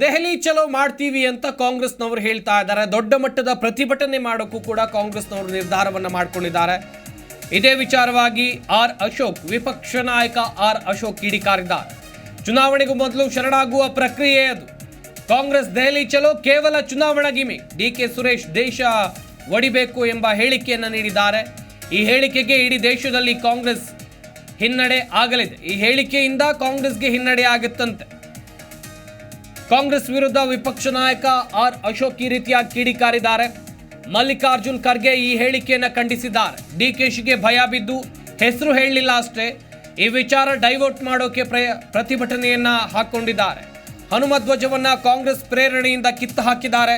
ದೆಹಲಿ ಚಲೋ ಮಾಡ್ತೀವಿ ಅಂತ ಕಾಂಗ್ರೆಸ್ನವರು ಹೇಳ್ತಾ ಇದ್ದಾರೆ. ದೊಡ್ಡ ಮಟ್ಟದ ಪ್ರತಿಭಟನೆ ಮಾಡೋಕ್ಕೂ ಕೂಡ ಕಾಂಗ್ರೆಸ್ನವರು ನಿರ್ಧಾರವನ್ನು ಮಾಡಿಕೊಂಡಿದ್ದಾರೆ. ಇದೇ ವಿಚಾರವಾಗಿ ಆರ್ ಅಶೋಕ್, ವಿಪಕ್ಷ ನಾಯಕ ಆರ್ ಅಶೋಕ್ ಕಿಡಿಕಾರಿದ್ದಾರೆ. ಚುನಾವಣೆಗೂ ಮೊದಲು ಶರಣಾಗುವ ಪ್ರಕ್ರಿಯೆ ಅದು. ಕಾಂಗ್ರೆಸ್ ದೆಹಲಿ ಚಲೋ ಕೇವಲ ಚುನಾವಣಾ ಗಿಮಿಕ್. ಡಿಕೆ ಸುರೇಶ್ ದೇಶ ಒಡಿಬೇಕು ಎಂಬ ಹೇಳಿಕೆಯನ್ನು ನೀಡಿದ್ದಾರೆ. ಈ ಹೇಳಿಕೆಗೆ ಇಡೀ ದೇಶದಲ್ಲಿ ಕಾಂಗ್ರೆಸ್ ಹಿನ್ನಡೆ ಆಗಲಿದೆ. ಈ ಹೇಳಿಕೆಯಿಂದ ಕಾಂಗ್ರೆಸ್ಗೆ ಹಿನ್ನಡೆ ಆಗುತ್ತಂತೆ. ಕಾಂಗ್ರೆಸ್ ವಿರುದ್ಧ ವಿಪಕ್ಷ ನಾಯಕ ಆರ್ ಅಶೋಕ್ ಈ ರೀತಿಯಾಗಿ ಕಿಡಿಕಾರಿದ್ದಾರೆ. ಮಲ್ಲಿಕಾರ್ಜುನ್ ಖರ್ಗೆ ಈ ಹೇಳಿಕೆಯನ್ನು ಖಂಡಿಸಿದ್ದಾರೆ. ಡಿಕೆಶಿಗೆ ಭಯ ಬಿದ್ದು ಹೆಸರು ಹೇಳಲಿಲ್ಲ ಅಷ್ಟೇ, ಈ ವಿಚಾರ ಡೈವರ್ಟ್ ಮಾಡೋಕೆ ಪ್ರತಿಭಟನೆಯನ್ನ ಹಾಕೊಂಡಿದ್ದಾರೆ. ಹನುಮಧ್ವಜವನ್ನ ಕಾಂಗ್ರೆಸ್ ಪ್ರೇರಣೆಯಿಂದ ಕಿತ್ತು ಹಾಕಿದ್ದಾರೆ.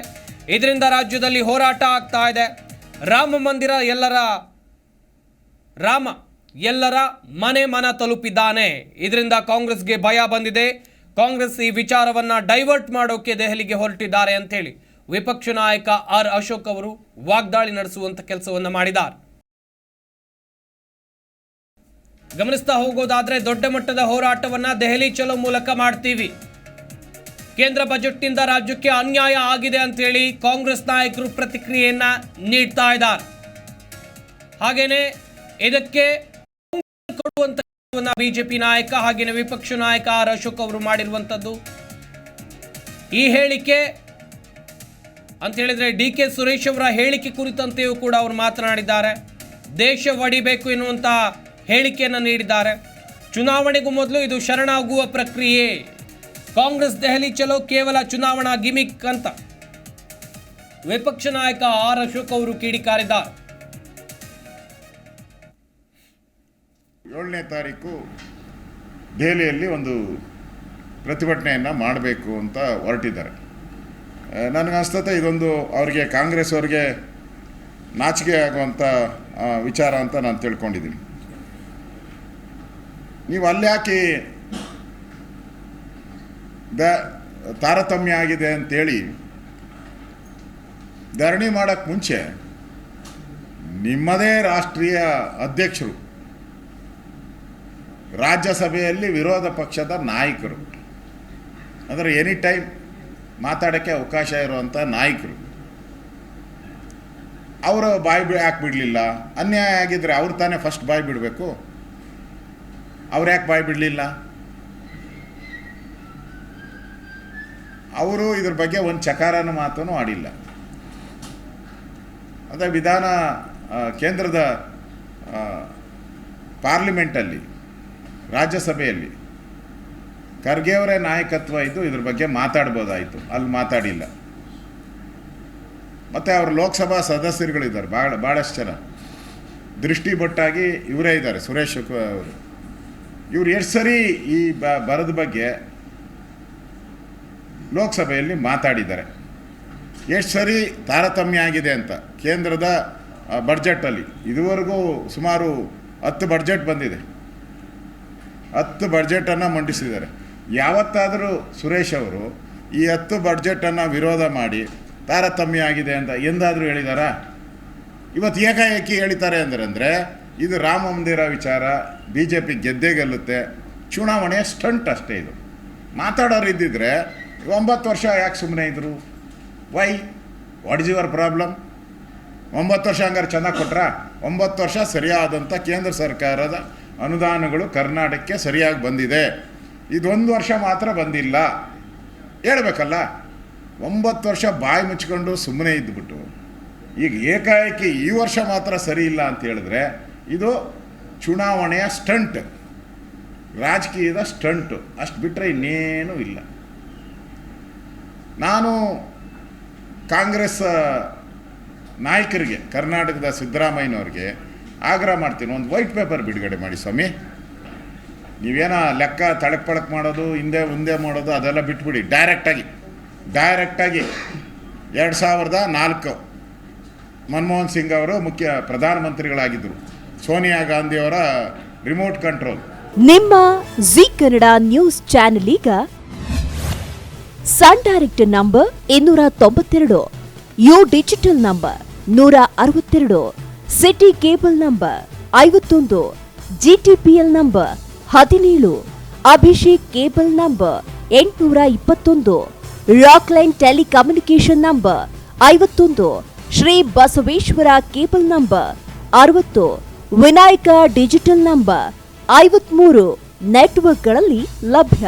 ಇದರಿಂದ ರಾಜ್ಯದಲ್ಲಿ ಹೋರಾಟ ಆಗ್ತಾ ಇದೆ. ರಾಮ ಮಂದಿರ ಎಲ್ಲರ ಮನ ತಲುಪಿದ್ದಾನೆ. ಇದರಿಂದ ಕಾಂಗ್ರೆಸ್ಗೆ ಭಯ ಬಂದಿದೆ. ಕಾಂಗ್ರೆಸ್ ಈ ವಿಚಾರವನ್ನ ಡೈವರ್ಟ್ ಮಾಡೋಕೆ ದೆಹಲಿಗೆ ಹೊರಟಿದ್ದಾರೆ ಅಂತೇಳಿ ವಿಪಕ್ಷ ನಾಯಕ ಆರ್ ಅಶೋಕ್ ಅವರು ವಾಗ್ದಾಳಿ ನಡೆಸುವಂತ ಕೆಲಸವನ್ನ ಮಾಡಿದ್ದಾರೆ. ಗಮನಿಸ್ತಾ ಹೋಗೋದಾದ್ರೆ ದೊಡ್ಡ ಮಟ್ಟದ ಹೋರಾಟವನ್ನ ದೆಹಲಿ ಚಲೋ ಮೂಲಕ ಮಾಡ್ತೀವಿ. ಕೇಂದ್ರ ಬಜೆಟ್ನಿಂದ ರಾಜ್ಯಕ್ಕೆ ಅನ್ಯಾಯ ಆಗಿದೆ ಅಂತೇಳಿ ಕಾಂಗ್ರೆಸ್ ನಾಯಕರು ಪ್ರತಿಕ್ರಿಯೆಯನ್ನ ನೀಡ್ತಾ ಇದ್ದಾರೆ. ಹಾಗೇನೆ ಇದಕ್ಕೆ ಕೊಡುವಂತ ಬಿಜೆಪಿ ನಾಯಕ ಹಾಗೇನೆ ವಿಪಕ್ಷ ನಾಯಕ ಆರ್ ಅಶೋಕ್ ಅವರು ಮಾಡಿರುವಂತದ್ದು. ಈ ಹೇಳಿಕೆ ಅಂತ ಹೇಳಿದ್ರೆ ಡಿಕೆ ಸುರೇಶ್ ಅವರ ಹೇಳಿಕೆ ಕುರಿತಂತೆಯೂ ಕೂಡ ಅವರು ಮಾತನಾಡಿದ್ದಾರೆ. ದೇಶ ಒಡಿಬೇಕು ಎನ್ನುವಂತ ಹೇಳಿಕೆಯನ್ನು ನೀಡಿದ್ದಾರೆ. ಚುನಾವಣೆಗೂ ಮೊದಲು ಇದು ಶರಣಾಗುವ ಪ್ರಕ್ರಿಯೆ. ಕಾಂಗ್ರೆಸ್ ದೆಹಲಿ ಚಲೋ ಕೇವಲ ಚುನಾವಣಾ ಗಿಮಿಕ್ ಅಂತ ವಿಪಕ್ಷ ನಾಯಕ ಆರ್ ಅಶೋಕ್ ಅವರು ಕಿಡಿಕಾರಿದ್ದಾರೆ. 7ನೇ ತಾರೀಕು ದೆಹಲಿಯಲ್ಲಿ ಒಂದು ಪ್ರತಿಭಟನೆಯನ್ನು ಮಾಡಬೇಕು ಅಂತ ಹೊರಟಿದ್ದಾರೆ. ನನಗನ್ಸ್ತತೆ ಇದೊಂದು ಅವ್ರಿಗೆ ಕಾಂಗ್ರೆಸ್ ಅವ್ರಿಗೆ ನಾಚಿಕೆ ಆಗುವಂಥ ವಿಚಾರ ಅಂತ ನಾನು ತಿಳ್ಕೊಂಡಿದ್ದೀನಿ. ನೀವು ಅಲ್ಲಿ ಯಾಕೆ ತಾರತಮ್ಯ ಆಗಿದೆ ಅಂತೇಳಿ ಧರಣಿ ಮಾಡೋಕ್ಕೆ ಮುಂಚೆ ನಿಮ್ಮದೇ ರಾಷ್ಟ್ರೀಯ ಅಧ್ಯಕ್ಷರು, ರಾಜ್ಯಸಭೆಯಲ್ಲಿ ವಿರೋಧ ಪಕ್ಷದ ನಾಯಕರು, ಅಂದರೆ ಎನಿ ಟೈಮ್ ಮಾತಾಡೋಕ್ಕೆ ಅವಕಾಶ ಇರುವಂಥ ನಾಯಕರು, ಅವರು ಬಾಯಿ ಯಾಕೆ ಬಿಡಲಿಲ್ಲ? ಅನ್ಯಾಯ ಆಗಿದ್ದರೆ ಅವ್ರು ತಾನೇ ಫಸ್ಟ್ ಬಾಯಿ ಬಿಡಬೇಕು. ಅವ್ರು ಯಾಕೆ ಬಾಯಿ ಬಿಡಲಿಲ್ಲ? ಅವರು ಇದ್ರ ಬಗ್ಗೆ ಒಂದು ಚಕಾರನ ಮಾತೂ ಆಡಿಲ್ಲ. ಅದೇ ಕೇಂದ್ರದ ಪಾರ್ಲಿಮೆಂಟಲ್ಲಿ, ರಾಜ್ಯಸಭೆಯಲ್ಲಿ ಖರ್ಗೆ ಅವರೇ ನಾಯಕತ್ವ ಇದ್ದು ಇದ್ರ ಬಗ್ಗೆ ಮಾತಾಡ್ಬೋದಾಯಿತು. ಅಲ್ಲಿ ಮಾತಾಡಿಲ್ಲ. ಮತ್ತು ಅವರು ಲೋಕಸಭಾ ಸದಸ್ಯರುಗಳಿದ್ದಾರೆ ಭಾಳಷ್ಟು ಜನ. ದೃಷ್ಟಿಬೊಟ್ಟಾಗಿ ಇವರೇ ಇದ್ದಾರೆ, ಸುರೇಶ್ ಅವರು. ಇವರು ಎಷ್ಟು ಸರಿ ಈ ಬರದ ಬಗ್ಗೆ ಲೋಕಸಭೆಯಲ್ಲಿ ಮಾತಾಡಿದ್ದಾರೆ. ಎಷ್ಟು ಸರಿ ತಾರತಮ್ಯ ಆಗಿದೆ ಅಂತ. ಕೇಂದ್ರದ ಬಡ್ಜೆಟಲ್ಲಿ ಇದುವರೆಗೂ ಸುಮಾರು 10 ಬಡ್ಜೆಟ್ ಬಂದಿದೆ. 10 ಬಡ್ಜೆಟನ್ನು ಮಂಡಿಸಿದ್ದಾರೆ. ಯಾವತ್ತಾದರೂ ಸುರೇಶ್ ಅವರು ಈ 10 ಬಡ್ಜೆಟನ್ನು ವಿರೋಧ ಮಾಡಿ ತಾರತಮ್ಯ ಆಗಿದೆ ಅಂತ ಎಂದಾದರೂ ಹೇಳಿದಾರಾ? ಇವತ್ತು ಏಕಾಏಕಿ ಹೇಳಿದ್ದಾರೆ ಅಂದರೆ ಇದು ರಾಮ ಮಂದಿರ ವಿಚಾರ BJP ಗೆದ್ದೇ ಗೆಲ್ಲುತ್ತೆ, ಚುನಾವಣೆಯ ಸ್ಟಂಟ್ ಅಷ್ಟೇ. ಇದು ಮಾತಾಡೋರು ಇದ್ದಿದ್ರೆ 9 ವರ್ಷ ಯಾಕೆ ಸುಮ್ಮನೆ ಇದ್ದರು? Why? What is your problem? 9 ವರ್ಷ ಹಂಗಾರೆ ಚೆನ್ನಾಗಿ ಕೊಟ್ರಾ? 9 ವರ್ಷ ಸರಿಯಾದಂಥ ಕೇಂದ್ರ ಸರ್ಕಾರದ ಅನುದಾನಗಳು ಕರ್ನಾಟಕಕ್ಕೆ ಸರಿಯಾಗಿ ಬಂದಿದೆ. ಇದೊಂದು ವರ್ಷ ಮಾತ್ರ ಬಂದಿಲ್ಲ ಹೇಳಬೇಕಲ್ಲ. 9 ವರ್ಷ ಬಾಯಿ ಮುಚ್ಕೊಂಡು ಸುಮ್ಮನೆ ಇದ್ದುಬಿಟ್ಟು ಈಗ ಏಕಾಏಕಿ ಈ ವರ್ಷ ಮಾತ್ರ ಸರಿ ಇಲ್ಲ ಅಂತ ಹೇಳಿದ್ರೆ ಇದು ಚುನಾವಣೆಯ ಸ್ಟಂಟ್, ರಾಜಕೀಯದ ಸ್ಟಂಟು. ಅಷ್ಟು ಬಿಟ್ಟರೆ ಇನ್ನೇನೂ ಇಲ್ಲ. ನಾನು ಕಾಂಗ್ರೆಸ್ ನಾಯಕರಿಗೆ, ಕರ್ನಾಟಕದ ಸಿದ್ದರಾಮಯ್ಯನವ್ರಿಗೆ ಆಗ್ರಹ ಮಾಡ್ತೀನಿ, ಒಂದು ವೈಟ್ ಪೇಪರ್ ಬಿಡುಗಡೆ ಮಾಡಿ ಸ್ವಾಮಿ. ನೀವೇನೋ ಲೆಕ್ಕ ತಳಕ್ ಪಳಕ್ ಮಾಡೋದು, ಹಿಂದೆ ಮಾಡೋದು ಅದೆಲ್ಲ ಬಿಟ್ಬಿಡಿ. ಡೈರೆಕ್ಟಾಗಿ 2004 ಮನಮೋಹನ್ ಸಿಂಗ್ ಅವರು ಪ್ರಧಾನಮಂತ್ರಿಗಳಾಗಿದ್ದರು. ಸೋನಿಯಾ ಗಾಂಧಿಯವರ ರಿಮೋಟ್ ಕಂಟ್ರೋಲ್. ನಿಮ್ಮ ಜಿ ಕನ್ನಡ ನ್ಯೂಸ್ ಚಾನೆಲ್ ಈಗ Sun Direct number 292, U digital number 162, city cable number 51, GTPL number 17, Abhishek cable number 821, Rockline telecommunication number 51, Shri Basaveshwara cable number 60, Vinayaka digital number 53 ನೆಟ್ವರ್ಕ್ಗಳಲ್ಲಿ ಲಭ್ಯ.